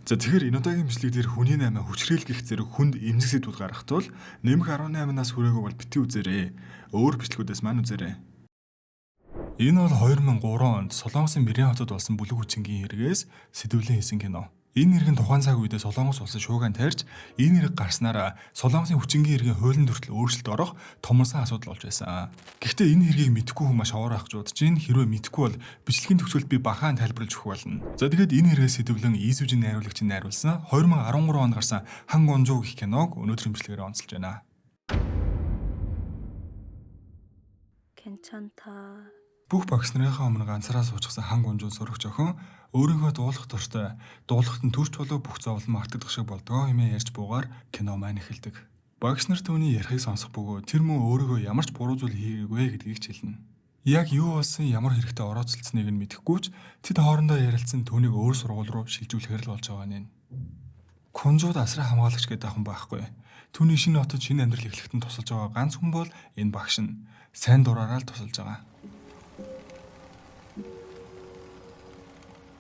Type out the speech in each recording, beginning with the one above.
За тэгэхээр энэ удаагийн бичлэг дээр хүний 8 хүчрэл гих зэрэг хүнд эмзэг сэдвүүд гаргах тул нэмэх 18-наас хүрээгүй бол бити үзээрэй. Өөр бичлэгүүдээс маань үзээрэй. Энэ бол 2003 онд Солонгосын Мэрийн хотод болсон бүлэг хүчингийн хэрэгээс сэдвлэн хийсэн кино. Энэ иргэн тухайн цаг үедээ Солонгос улсын шуугиан тарьж, энэ ирэг гарснараа Солонгосын хүчингийн иргэн хуулийн төртөл өөрчлөлт орох томорсон асуудал болж байсан. Гэхдээ энэ хэргийг мэдэхгүй хүн маш овор ах жуудаж ин хэрвээ мэдэхгүй бол бичлэгийн төгсгөлд би бахаан тайлбарлаж өгөх болно. За тэгэхэд энэ хэрэгээс сэдвлэн Ийсүжийн найруулагч найруулсан 2013 онд гарсан Хан Гонжуу гэх киног өнөөдрийн бичлэгээр онцолж байна. 괜찮다. Бүх багш нарынхаа өмнө ганцаараа суучихсан Хан Гонжуу сурагч охин өөрийнхөө дуулах дуртай, дуулахад нь төрч болоо бүх зовлон мартагдах шиг болдгоо хэмээн ярьж буугаар кино маань эхэлдэг. Багш нар түүний ярихыг сонсох бөгөөд тэр мөн өөрийгөө ямар ч буруу зүйл хийгээгүй гэдгийг ч хэлнэ. Яг юу болсон, ямар хэрэгтэй орооцолцсныг нь мэдэхгүй ч тэд хоорондоо ярилцсан түүнийг өөр сургууль руу шилжүүлэхээр л болж байгаа нэ. Конжууд асраа хамгаалагч гэдэг охин байхгүй. Түүний шинэ хотод шинэ амьдрал эхлэхэд тусалж байгаа ганц хүн бол энэ багш нь. Сайн дураараа л тусалж байгаа.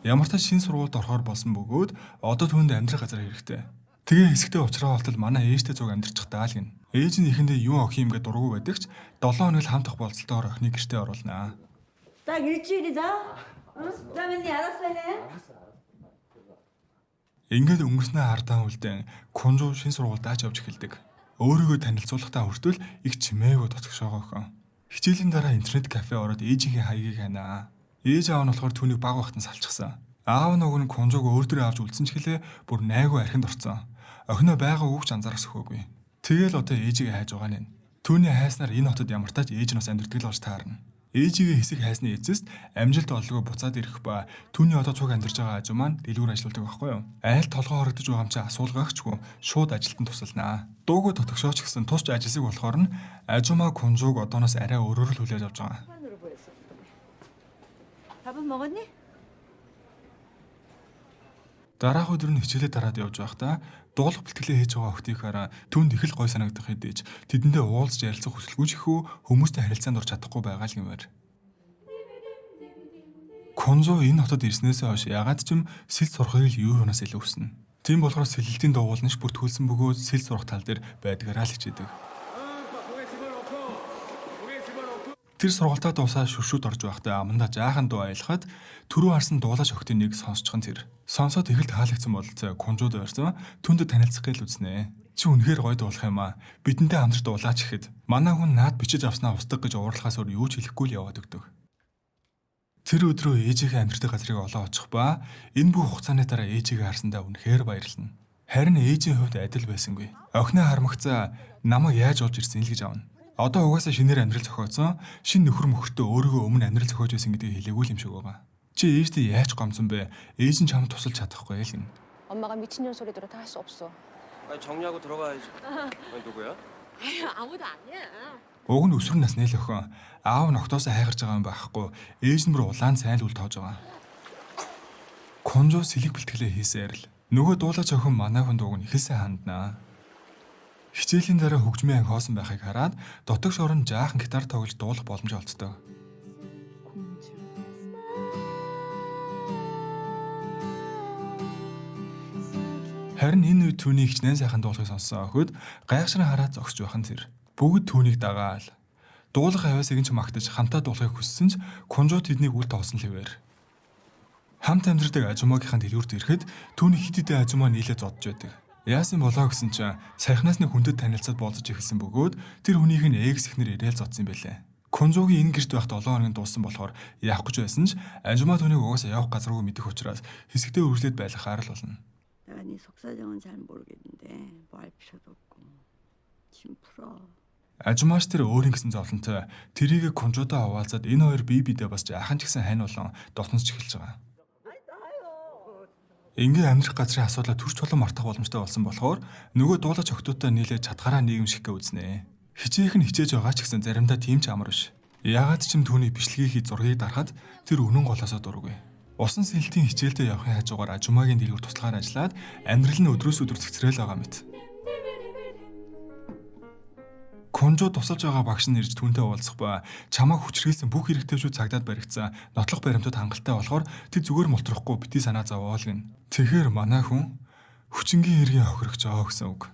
Ямар ч шинэ сургуульд орохоор болсон бөгөөд одоо түүнд амьдрах газар хэрэгтэй. Тэгээ хэсэгтээ уучраа болтол манай ээжтэй зуг амьдрчих даа л гин. Ээж нь ихэндээ юу охин юм гээд дургу байдагч 7 хоног л хамтах болцолтойгоор охиныг гэртээ оруулнаа. 딱 일주일이다. 응? 그러면 네 알았어 해. Ингээд өнгөрснөө ардаа үлдэн Конжуу шинэ сургуульд дааж явж эхэлдэг. Өөрийгөө танилцуулахдаа хүртэл их чимээгүй тотгошоогоо охин. Хичээлийн дараа интернет кафе ороод ээжийнхээ хаягийг ханаа. Ээж аав нь болохоор түүнийг баг багтан салчихсан. Аав нь уг нь Конжууг өөр дөрөө авч үлдсэн ч гэлээ бүр найгүй архинд орцсон. Охиноо байгаа үгч анзаарах сөхөөгүй. Тэгэл одоо ээжигээ хайж байгаа нэ. Түүний хайснаар энэ хотод ямар тач ээж нь бас амьдрдаг л болж таарна. Ээжигээ хэсэг хайсны эцэст амжилт олгоо буцаад ирэх ба түүний одоо цуг амьдарч байгаа aju маань дэлгүүр ажилладаг байхгүй юу? Айл толгоо хорогдож байгаа юм чи асуулгаагчгүй шууд ажилтан тусалнаа. Дуугүй тотгошооч гэсэн тусч ажилсаг болохоор нь ажумаа Конжууг одооноос арай өөрөөр л хүлээж авч байгаа. 밥은 먹었니? Дараах өдөр нь хичээлээ дараад явж байхдаа дуулах бэлтгэлээ хийж байгаа охтыг хараа түнд их л гой санагдах хэдийж тэдэндээ уулзж ярилцах хүсэлгүй ч ихүү хүмүүстэй харилцаанд орж чадахгүй байгаа л юмэр. Конжуу энэ хотод ирснээсээ хойш ягаад ч юм сэл сурахыг л юу юунаас илүү хүснэ. Тийм болохоор сэлэлтийн дуугуулнаш бүртгүүлсэн бөгөөд сэл сурах тал дээр байдгаараа л хичээдэг. Тэр сургалтаа дуусаад шүршүүд орж байхдаа амандаа жаахан дуу аялахад түрүү харсан дуулаач охтын нэг сонсчихон тэр. Сонсоод их л таалагдсан бололцоо Конжууд ойрсон түндэд танилцах гээл үзнэ. Чи үнэхээр гоё дуулах юм аа. Бидэнтэй хамтар дуулаач ихэд манай хүн наад бичиж авснаа устдаг гэж уурлахаас өөр юу ч хэлэхгүй л яваад өгдөг. Тэр өдрөө ээжийнхээ амьдрэх газрыг олоо очих ба энэ бүх хугацааны дараа ээжигээ харсандаа үнэхээр баярлана. Харин ээжийн хувьд адил байсангүй. Охиноо хармагцаа намайг яаж олж ирсэн л гэж аавна. Одоо угаасаа шинээр амьдрал зохиоцсон шин нөхөр мөхөртөө өөрийгөө өмнө амьдрал зохиож байсан гэдгийг хэлээгүй юм шиг байгаа. Чи ээжтэй яаж гомцсон бэ? Ээж нь чамд тусалж чадахгүй л гин. 엄마가 미친년 소리 들어 다 할 수 없어. 아니 정리하고 들어가야지. 아니 누구야? 아무도 아니야. Уг нь өсвөр насны л охин. Аав нь октоосоо хайгарч байгаа юм байхгүй. Ээж нь бүр улаан сайн л үл тоож байгаа. Конжуу сэлэг бэлтгэлээ хийсээр л нөгөө дуулаач охин манай хүнд уг нь ихэлсэн ханднаа. Хичээлийн дараа хөгжмийн анги хоосон байхыг хараад дотогш орон жаахан гитар тоглож дуулах боломж олцдог. Харин энэ үед түүний хичнээн сайхан дуулахыг сонссон охид гайхшран хараад зогсож байхан тэр. Бүгд түүнийг дагаал. Дуулах авиасыг нь ч магтаж хамтаа дуулахыг хүссэн ч Конжуу тэднийг үл тоосон л хэвээр. Хамт амьдардаг ажумаагийнхаа дэлгүүрт ирэхэд түүний хитэдэ ажумаа нийлээ зодж байдаг. Яасан болоо гэсэн чинь саяхнаас нэг хүндэд танилцаад болцож эхэлсэн бөгөөд тэр хүнийх нь эгс ихнэр ирээл зодсон байлээ. Конжуугийн энэ гэрт байхад 7 хоногийн дууссан болохоор явах гэж байсан ч ажумаа түүнийг угаасаа явах газаргүй мэдэх учраас хэсэгтээ үргэлжлээд байлгахаар л болно. 내가 네 속사정은 잘 모르겠는데 뭐 알 필요도 없고 좀 풀어. Ажумааш тэр өөрийн гэсэн зовлонтой тэрийг Конжуудаа хаваалцаад энэ хоёр бие биедээ бас жаахан ч гэсэн хань болон дотносч эхэлж байгаа. Ингээ амьдрах газрын асуудлаа төрч болон мартах боломжтой болсон болохоор нөгөө дуулаач охтуудтай нийлээд чадгаараа нийгэмших гэ үзнэ. Хичээх нь хичээж байгаа ч гэсэн заримдаа тийм ч амар биш. Яагаад ч юм түүний бичлэгийг хий зургийг дарахад тэр үнэн голоосоо дургүй. Усан сэлтийн хичээлдээ явахын хажуугаар ажумаагийн дэлгүүр туслагаар ажиллаад амьдрал нь өдрөөс өдөр цэгцрээл байгаа мэт. Конжо тусалж байгаа багш нь ирж түүнтэй уулзах ба чамайг хүчрхийлсэн бүх хэрэгтэйчүүд цагдаад баригдсан нотлох баримтууд хангалттай болохоор тэд зүгээр мултрахгүй бити санаа зовоол гин. Тэгэхээр манай хүн хүчингийн эргийн хохирогч аа гэсэн үг.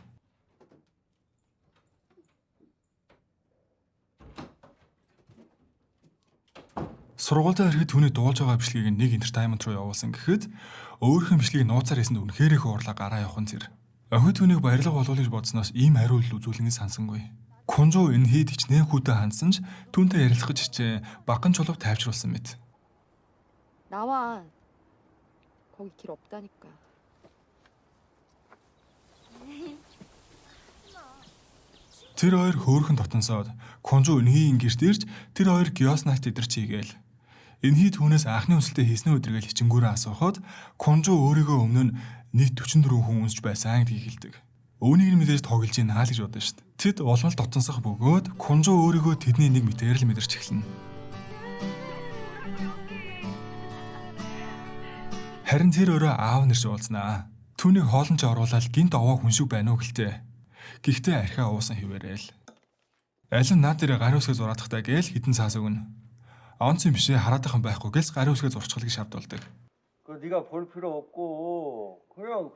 Сургуультай ирэхэд түүний дуулж байгаа бичлэгийг нэг entertainment руу явуулсан гэхэд өөрийнх нь бичлэгийг нууцаар хийсэнд үнэхээр их уурлаа гараа явах нь зэр. Охид түүнийг баярлах болов гэж бодсноос ийм хариулт үзүүлэн сансангүй. Конжо энэ хэд хичнээн хүүтэй хандсан ч түүнтэй ярилцах гэж хичээ баган чулууг тайвшруулсан мэт. 나와. 거기 길 없다니까. Тэр хоёр хөөрхөн дотносоод Конжо энхийн гэрт ирж тэр хоёр геоснайт идэрч хийгээл. Энхий түүнээс анхны үнсэлтэд хийснэ өдргээл хичингүүрээ асуухад Конжо өөрийгөө өмнө нь нийт 44 хүн үнсж байсан гэдгийг хэлдэг. Үүнийг нь мэдээж тоглож ийна гэж бодсон шүү дээ. Тэд улмал дотносох бөгөөд Конжо өөрийгөө тэдний нэг мэтээр л мэдэрч эхэлнэ. Харин тэр өөрөө аав нэрч уулзнаа. Түүнийг хоолнож оруулаад гинт овоо хүн шиг байна уу гэлтэй. Гэхдээ архиа уусан хിവэрэл. Аль нь наад дээр гар үсгээ зураадахтаа гээл хитэн цаас өгнө. Онц юм бишээ хараадах юм байхгүй гэлс гар үсгээ зурчгалыг шавдуулдаг. 그거 네가 볼 필요 없고 그냥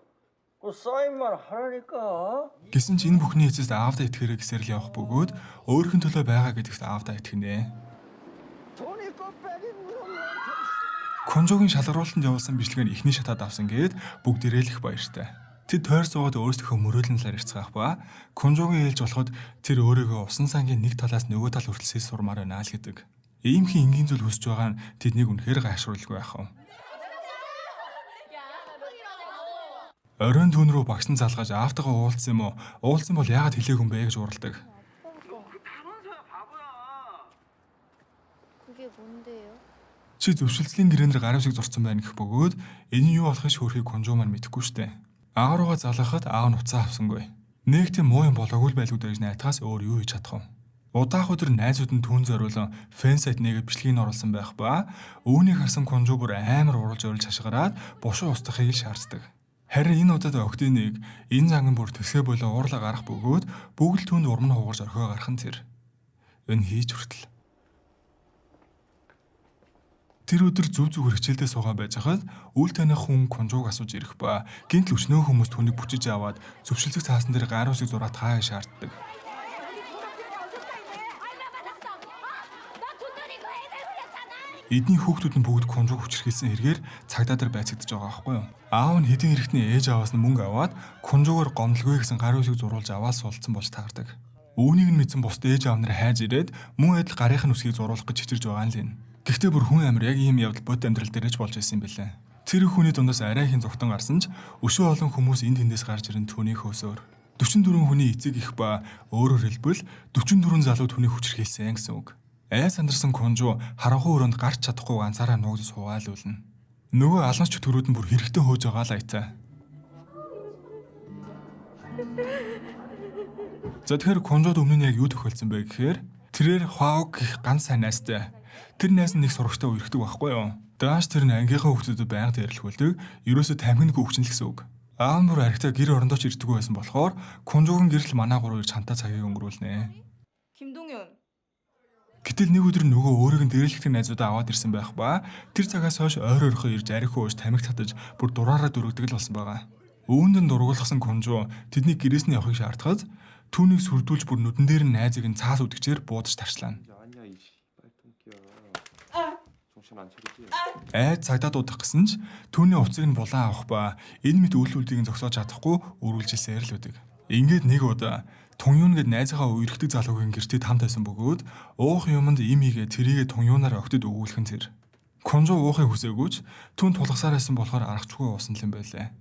그 사인만 하라니까. Гэсэн ч энэ бүхний эцэст аавда итгэхэрэг гэсээр л явах бөгөөд өөрхөн төлөө байгаа гэдэгт аавда итгэнэ. Конжогийн шалгаруулалтанд явуулсан бичлэгийг эхний шатаад авсан гээд бүгдээрээ л их баяртай. Тэд тойр суугаад өөрсдийнхөө мөрөөлнөлөөр ирцгаах ба Конжогийн ээлж болоход тэр өөрийгөө усан сангийн нэг талаас нөгөө тал хүртэл сурмаар байна л гэдэг. Иймхэн энгийн зүйл хүсэж байгаа нь тэднийг үнэхээр гайхшруулгүй байх юм. Оройн түүн рүү багш нь залгаж аавтайгаа уулзсан юм уу? Уулзсан бол яагаад хэлээгүй юм бэ гэж уралдаг. 그게 뭔데요? Чи зөвшөлтлийн гэрээнээр гар үсэг зурцсан байна гэх бөгөөд энэ нь юу болохыг хөөрхийг Конжо маань мэдэхгүй штэ. Аав руугаа залгахад аав нь уцаа авсангүй. Нэг тийм муу юм болоогүй л байлгүй гэж найдахаас өөр юу хийж чадах вэ? Удаах өдөр найзууд нь түүн зориулан фэн сайт нэгэ бичлэгийг оруулсан байх ба үүнийг харсан Конжо бүр амар уралж орилж хашгираад бушуу устгахыг шаарддаг. Харин энэ удаад октын нэг энэ занган бүр төсөө болоо уурлаа гарах бөгөөд бүгд түүнд урам нь хугарч орхио гарах нь тэр. Энэ хийж хүртэл. Тэр өдөр зүв зүгээр хичээлдээ суугаа байж хахад үл таних хүн Конжог асууж ирэх ба гинт л өчнөө хүмүүс түүнийг бүчиж аваад зөвшөлтөг цаасан дээр гар усыг зураад хаа шаарддаг. Эдний хүүхдүүд нь бүгд Конжог хүчрхийлсэн хэрэгээр цагдаа дээр байцагдж байгаа байхгүй юу? Аав нь хэдийн эрэхтний ээж аваас нь мөнгө аваад Конжогоор гомдлгүй гэсэн гар усыг зурулж аваад суулцсан болж таардаг. Үүнийг нь мэдсэн бусд ээж аав нар хайж ирээд мөн адил гарынхын үсгийг зуруулах гэж хичирж байгаа юм л. Гэхдээ бүр хүн амир яг ийм явдал бод амьдрал дээрэж болж байсан юм билээ. Тэр хүний дундаас арай хин зүгтэн гарсан ч өшөө олон хүмүүс энд тэндээс гарч ирэн түүний хөөсөөр 44 хүний эцэг их ба өөрөөр хэлбэл 44 залуу түүний хүчрхийлсэн гэсэн үг. Айс сандарсан Конжо харанхуй өрөөнд гарч чадахгүй ганцаараа нуугд суугаалуулна. Нөгөө аланч чөтгөрүүд нь бүр хэрэгтэй хөөж байгаа л айтаа. За тэгэхээр Конжод өмнө нь яг юу тохиолдсон бэ гэхээр тэрээр Хуаог гэх ганц сайн найзтай. Тэр найз нь нэг сурагчтай үерхдэг байхгүй юу? Дааш тэр нь ангийнхаа хүүхдүүдэд байнга дээрлэхүүлдэг. Ерөөсөө тамхингүй хөвчнөл гэсэн үг. Аав бүр архитаа гэр орондоо ч ирдэггүй байсан болохоор Конжогийн гэрэл манаа гурав ирж хамтаа цагийг өнгөрүүлнэ. 김동현. Гэтэл нэг өдөр нөгөө өөрийг нь дээрлэхтэй найзуудаа аваад ирсэн байх ба тэр цагаас хойш ойр ойрхоо ирж архиу ууж тамхи татаж бүр дураараа дөрөгдөг л болсон байгаа. Үүнд нь дургуулсан Конжо тэдний гэрээс нь явахыг шаардахад түүнийг сүрдүүлж бүр нүдэн дээр нь найзыг нь цаас үдгчээр буудаж тарчлаана. Айд цагдаа дуудах гэсэн ч түүний уцыг нь булан авах ба энэ мэд үйл үлдийг нь зогсоож чадахгүй үргэлжилсээр л үүдэг. Ингээд нэг удаа Тунюун гэд найзынхаа үерхдэг залуугийн гэртээ хамт байсан бөгөөд уух юмд им игээ тэрийгэ Тунюунаар огтд өгүүлэх нь тэр. Конжо уухыг хүсээгүйч түн тулгасаар байсан болохоор аргачгүй уусан л юм байлаа.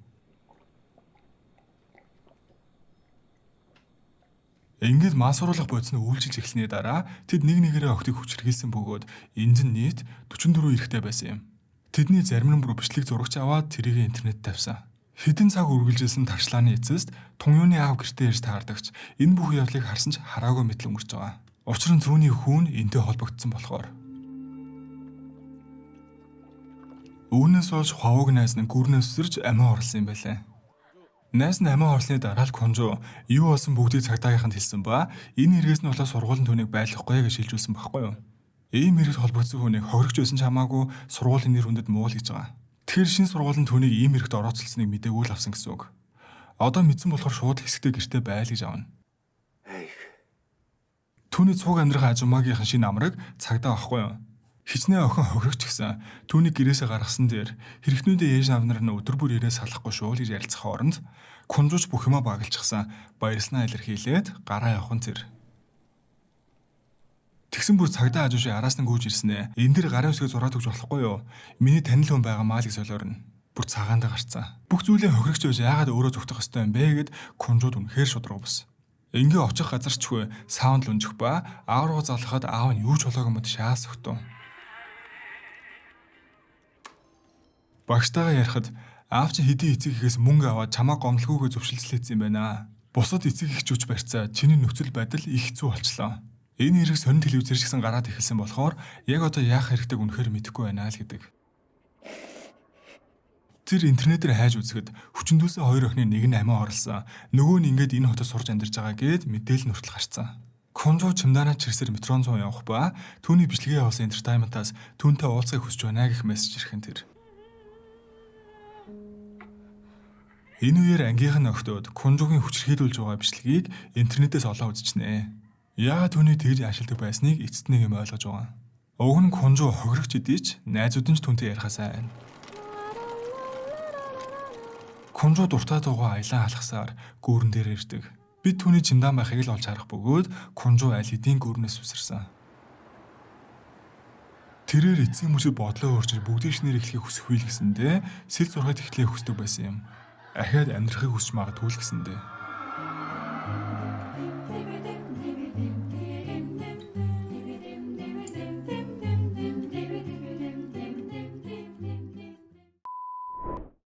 Ингээд масууруулах бодис нь үйлчилж эхлэсний дараа тэд нэг нэгээрээ огтыг хүчрхийлсэн бөгөөд энд нь нийт 44 эрэгтэй байсан юм. Тэдний зарим нь бүр бичлэг зурагч аваад тэрийг интернет тавьсан. Хэдэн цаг үргэлжилсэн тарчлааны эцэст Тунюуны аав гэртээ ирж таардагч энэ бүх явдлыг харсан ч хараагүй мэт л өнгөрч байгаа. Учир нь зүүнний хүүн энтэй холбогдсон болохоор. Үүнээс болж Хуаог найз нь гүрнээс өсөрж амиа орлсон юм байлаа. Найз нь амиа орлсны дараа л Конжо юу болсон бүгдийг цагдаагийнханд хэлсэн ба энэ хэрэгээс нь болоод сургуулийн түүнийг байлгахгүй гэж шилжүүлсэн байхгүй юу? Ийм хэрэгт холбогдсон хүнийг хохирогч байсан ч хамаагүй сургуулийн нэр хүндэд муу л гэж байгаа. Тэгэхээр шинэ сургуулийн түүнийг ийм хэрэгт орооцолсныг мэдээгүй л авсан гэсэн үг. Одоо мэдсэн болохоор шууд хэсэгтэй гэртээ байл гэж аавна. Түүний цуг амьдрах ажимаагийнхан шинэ амраг цагдаа авахгүй юу? Хичнээн охин хохирогч гэсэн түүнийг гэрээсээ гаргасан дээр хэрэгтнүүдээ ээж аав нар нь өдөр бүр ирээ салахгүй шүү л гэж ярилцах хооронд Конжууч бүх юма багалчихсан баярснаа илэрхийлээд гараа явхан зэр. Тэгсэн бүр цагдаа хажууши араас нь гүйж ирсэнэ. Энэ дэр гарын үсгээ зураад өгч болохгүй юу? Миний танил хүн байгаа маа л гэж солиорно. Бүр цагаандаа гарцсан. Бүх зүйлээ хохирогч байж яагаад өөрөө зүгтэх ёстой юм бэ гэд Конжууд үнэхээр шудраг бус. Ингээ очих газарчгүй саунд л унжих ба аав руу залхахад аав нь юу ч болоогүй мод шаас өгтөө. Багштайгаа ярихад аав чи хэдий эцэг ихээс мөнгө аваад чамаа гомдлгүйгээ зөвшөлдсөн юм байна. Бусад эцэг их жүж барьцаа чиний нөхцөл байдал их хэцүү болчлоо. Энэ хэрэг сонин телевизээр ч гэсэн гараад эхэлсэн болохоор яг одоо яах хэрэгтэйг үнэхээр мэдэхгүй байна л гэдэг. Тэр интернетээр хайж үзэхэд хүчндүүсээ хоёр охины нэг нь амиа орлсон. Нөгөө нь ингээд энэ хотод сурж амьдарч байгаа гэд мэдээлэл нүртэл гарцсан. Конжуу чимдана чирсээр метрон 100 явах ба түүний бичлэгээ явуулсан энтертайнментаас түүнтэй уулзахыг хүсэж байна гэх мессеж ирхэн тэр. Энэ үеэр ангийнхан охтууд Конжуугийн хүчрхийлүүлж байгаа бичлэгийг интернетээс олоо үзчихнэ. Яагаад түүний тэгж ашигладаг байсныг эцэст нэг юм ойлгож байгаа. Уг нь Конжуу хохирогч идэж найзууд нь ч түүнтэй ярихасаа байна. Конжуу дуртай дуугаа аялан халахсаар гүүрэн дээр ирдэг. Бид түүний чимдан байхыг л олж харах бөгөөд Конжуу аль хэдийн гүүрнээс үсэрсэн. Тэрээр эцсийн мөчөд бодлоо өөрчилж бүгдийг шинээр эхлэхийг хүсэх үйл гэсэндээ сэл зурхайд эхлэхийг хүсдэг байсан юм. Ахиад амьдрахыг хүсч магадгүй л гэсэндээ.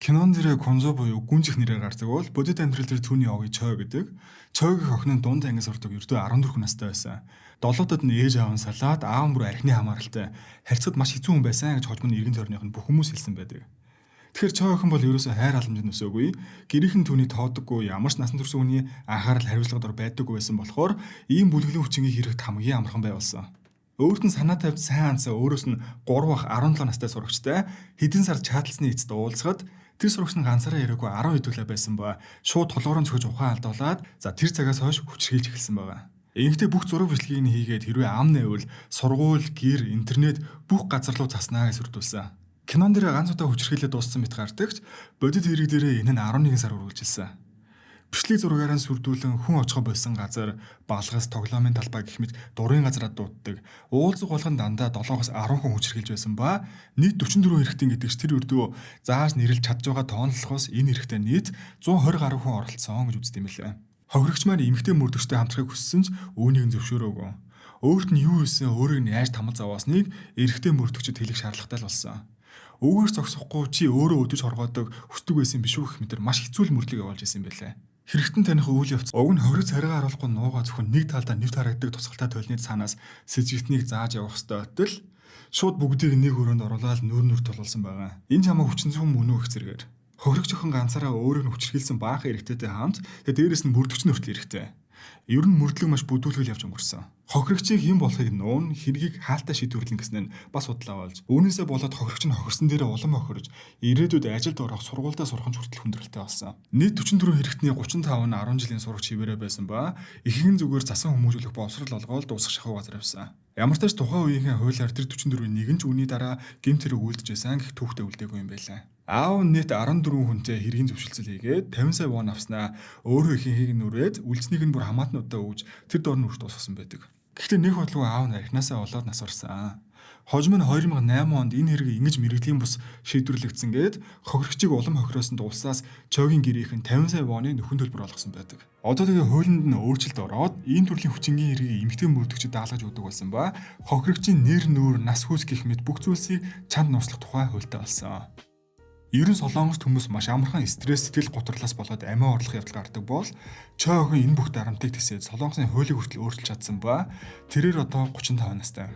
Кинон дээрээ Конжо буюу гүнжих нэрээр гардаг бол бодит амьдрал дээр түүний овыг Чой гэдэг. Чойгийн охин нь дунд ангис ордог ердөө 14 настай байсан. Долоодод нь ээж аав нь салаад аав нь бүр архины хамааралтай харьцаад маш хэцүү хүн байсан гэж хожим нь иргэн тойрных нь бүх хүмүүс хэлсэн байдаг. Тэгэхээр Чой охин бол ерөөсөө хайр халамжинд өсөөгүй. Гэрийнхэн түүний тоодоггүй ямар ч насан турш хүний анхаарал хариуцлага дор байдаггүй байсан болохоор ийм бүлэглэн хүчингийн хэрэгт хамгийн амархан байвалсан. Өөрт нь санаа тавьж сайн анцаа өөрөөс нь 3 бах 17 настай сурагчтай хэдэн сар чаталсны эцэд уулзахад тэр сурагч нь ганцаараа яриаггүй 10 хэдүүлээ байсан ба шууд толгоороо цөхөж ухаан алдуулаад за тэр цагаас хойш хүчрхийлж эхэлсэн байгаа. Ингэхдээ бүх зураг бичлэгийг нь хийгээд хэрвээ ам нэвэл сургууль, гэр, интернет бүх газар руу заснаа гэж сүрдүүлсэн. Кинон дээр ганц удаа хүчрхийлээд дууссан мэт гардагч бодит хэрэг дээрээ энэ нь 11 сар үргэлжилсэн. Бичлэг зургаараа сүрдүүлэн хүн очихо болсон газар, балгас, тоглоомын талбай гэх мэт дурын газраад дууддаг. Уулзах болгон дандаа 7-10 хүн хүчрхийлж байсан ба нийт 44 эрэгтэн гэдэг ч тэр өрдөө зааж нэрлж чадж байгаа тоонлохоос энэ эрэгтэй нийт 120 гаруй хүн оролцсон гэж үздэг юм лээ. Хохирогч маань эмэгтэй мөрдөгчтэй хамтрахыг хүссэн ч үүнийг нь зөвшөөрөөгүй. Өөрт нь юу хийсэн өөрийг нь яаж тамал зовоосныг эрэгтэй мөрдөгчөд хэлэх шаардлагатай л болсон. Өвгөр зогсохгүй чи өөрөө өдөж хоргоодог хүсдэг байсан биш үү гэх мэтэр маш хэцүү л мөрлөг явуулж исэн байлээ. Хэрэгтэн таних үйл явц уг нь хориг царайгаа харуулахгүй нуугаа зөвхөн нэг талдаа нэвт харагддаг тусгалтай тойлны цаанаас сэжигтнийг зааж явах ёстой байтал шууд бүгдийг нэг өрөөнд оруулаад нүр тулуулсан байгаа. Энэ чамаа хүчин зөв мөн үү гэх зэрэгээр. Хохирогч охин ганцаараа өөрийг нь хүчрхийлсэн баахан эрэгтэйтэй хамт дээрээс нь мөрдөгч нь хүртэл эрэгтэй. Ер нь мөрдлөг маш бүдүүлгэл явж өнгөрсөн. Хохирогчийг хэн болохыг нуун хэргийг хаалтаа шийдвэрлэн гэсэн нь бас судлаа болж. Үүнээсээ болоод хохирогч нь хохирсон дээрээ улам хохирж ирээдүйд ажилд орох сургуультай сурах нь хүртэл хүндрэлтэй болсон. Нийт 44 хэрэгтний 35 нь 10 жилийн сурагч хിവэрэ байсан ба ихэнх зүгээр засан хүмүүжүүлэх боловсрол олгоод дуусах шахуу газар явсан. Ямар ч тач тухайн үеийн хуулиар тэр 44-ийн нэг нь ч үүний дараа гэмт хэрэг үлдчихсэн гэх түүхтэй үлдээгүй юм байлаа. Аав нь нийт 14 хүнтэй хэргийн зөвшөлтсөл хийгээд 50 сая вон авснаа өөрөө ихэнхийг нүрээд үлдснийг нь бүр хамаатнуудаа өгж тэр дор нь үрж дуусгасан байдаг. Гэхдээ нэг бодлого аав нь архинасаа олоод нас орсон. Хожим нь 2008 онд энэ хэрэг ингэж мэрэгжлийн бус шийдвэрлэгдсэн гээд хохирогчийг улам хохироосон дууслаас Чойгийн гэрийнхэн 50 сая воны нөхөн төлбөр олгосон байдаг. Одоо тэгээ хуулинд нь өөрчлөлт ороод энэ төрлийн хүчингийн хэргийг эмэгтэй мөрдөгчөд даалгаж өгдөг болсон ба хохирогчийн нэр нүүр, нас хүс гэх мэт бүх зүйлсийг чанд нууцлах тухай хуультай болсон. Ерөн Солонгост хүмүүс маш амархан стресс сэтгэл гутралаас болоод амиа орлох явдал гардаг бол Чой охин энэ бүх дарамтыг тэсээд Солонгосын хуулийг хүртэл өөрчилж чадсан ба тэрээр одоо 35 настай.